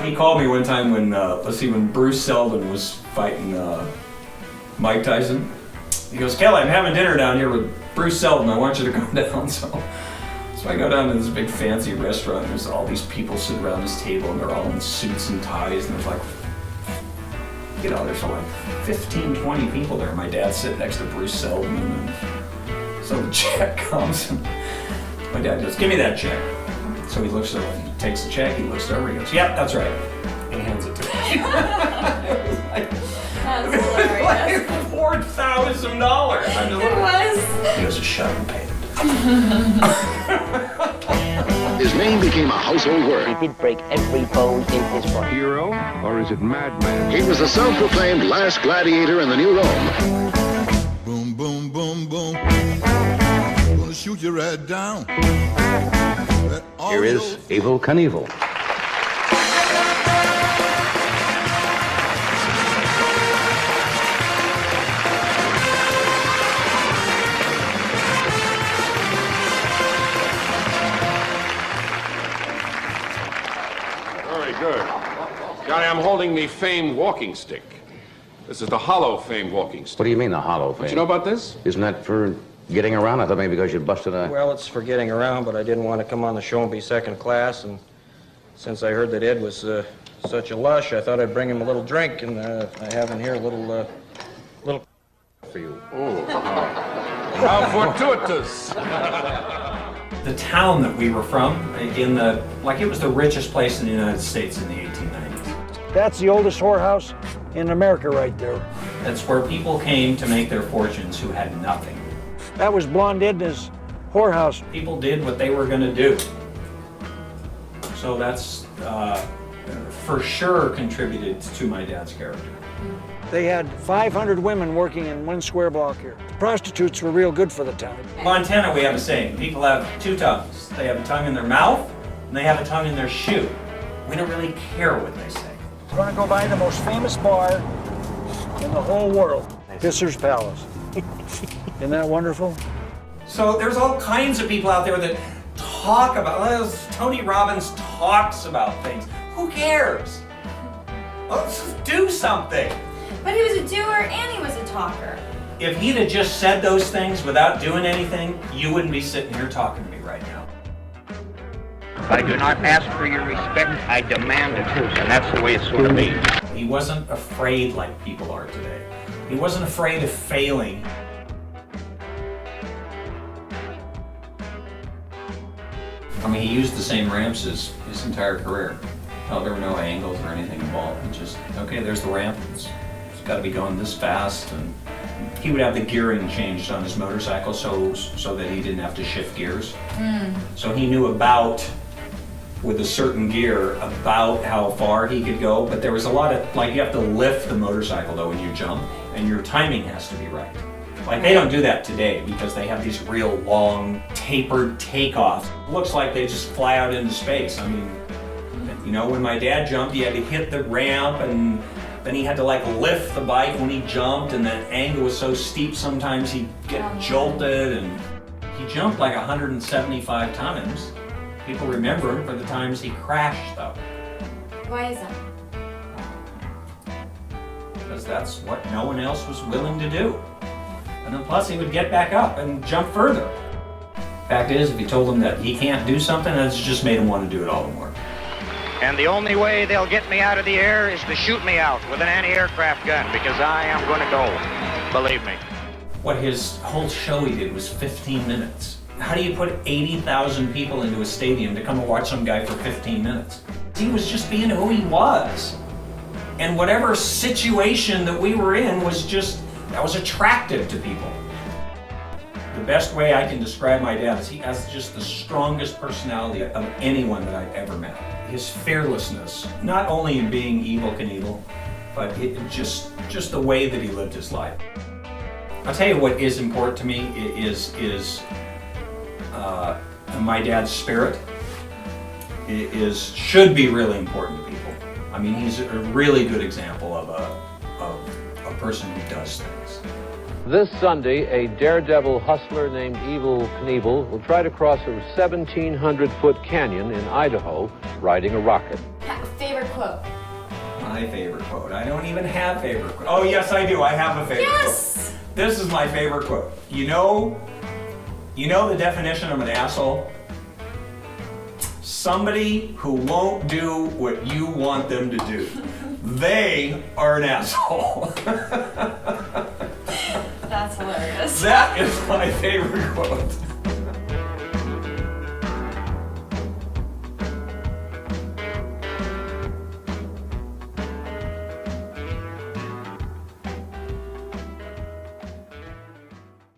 He called me one time when Bruce Seldon was fighting Mike Tyson. He goes, Kelly, I'm having dinner down here with Bruce Seldon. I want you to come down. So I go down to this big fancy restaurant. There's all these people sitting around this table, and they're all in suits and ties. And there's like, there's like 15, 20 people there. My dad's sitting next to Bruce Seldon. And so the check comes, and my dad goes, give me that check. So he looks over, he takes the check, he looks over, he goes, yep, that's right. And he hands it to me. It was like, That's hilarious. Like $4,000. It was. He goes, just shut up and pay it. His name became a household word. He did break every bone in his body. Hero, or is it madman? He was the self-proclaimed last gladiator in the New Rome. Boom, boom, boom, boom. Gonna shoot you right down. Here is Evel Knievel. Very good. Johnny, I'm holding the famed walking stick. This is the hollow famed walking stick. What do you mean, the hollow thing? Don't you know about this? Isn't that for getting around? I thought maybe because you busted a... Well, it's for getting around, but I didn't want to come on the show and be second class, and since I heard that Ed was such a lush, I thought I'd bring him a little drink, and I have in here a little for you. Oh, how fortuitous. The town that we were from, it was the richest place in the United States in the 1890s. That's the oldest whorehouse in America right there. That's where people came to make their fortunes who had nothing. That was Blonde Edna's whorehouse. People did what they were going to do. So that's for sure contributed to my dad's character. They had 500 women working in one square block here. The prostitutes were real good for the town. In Montana, we have a saying, people have two tongues. They have a tongue in their mouth, and they have a tongue in their shoe. We don't really care what they say. We're gonna go by the most famous bar in the whole world, Pisser's Palace. Isn't that wonderful? So there's all kinds of people out there that talk about, Tony Robbins talks about things. Who cares? Let's just do something. But he was a doer and he was a talker. If he'd have just said those things without doing anything, you wouldn't be sitting here talking to me right now. I do not ask for your respect, I demand it, and that's the way it's going to be. He wasn't afraid like people are today. He wasn't afraid of failing. I mean, he used the same ramps as his entire career. Oh, there were no angles or anything involved. It just, okay, there's the ramp. It's got to be going this fast. And he would have the gearing changed on his motorcycle so that he didn't have to shift gears. So he knew with a certain gear, about how far he could go. But there was a lot of, you have to lift the motorcycle though when you jump, and your timing has to be right. They don't do that today because they have these real long, tapered takeoffs. Looks like they just fly out into space. I mean, when my dad jumped, he had to hit the ramp, and then he had to lift the bike when he jumped, and that angle was so steep sometimes he'd get jolted, and he jumped 175 times. People remember him for the times he crashed though. Why is that? Because that's what no one else was willing to do. And then plus he would get back up and jump further. Fact is, if you told him that he can't do something, that's just made him want to do it all the more. And the only way they'll get me out of the air is to shoot me out with an anti-aircraft gun, because I am going to go, believe me. What his whole show he did was 15 minutes. How do you put 80,000 people into a stadium to come and watch some guy for 15 minutes? He was just being who he was. And whatever situation that we were in that was attractive to people. The best way I can describe my dad is he has just the strongest personality of anyone that I've ever met. His fearlessness, not only in being Evel Knievel, but just the way that he lived his life. I'll tell you what is important to me is my dad's spirit. Should be really important to people. I mean, he's a really good example of a person who does things. This Sunday, a daredevil hustler named Evel Knievel will try to cross a 1,700-foot canyon in Idaho riding a rocket. Favorite quote quote. My favorite quote. I don't even have favorite quote. Oh, yes, I do. I have a favorite Yes! quote. This is my favorite quote. You know the definition of an asshole? Somebody who won't do what you want them to do. They are an asshole. That's hilarious. That is my favorite quote.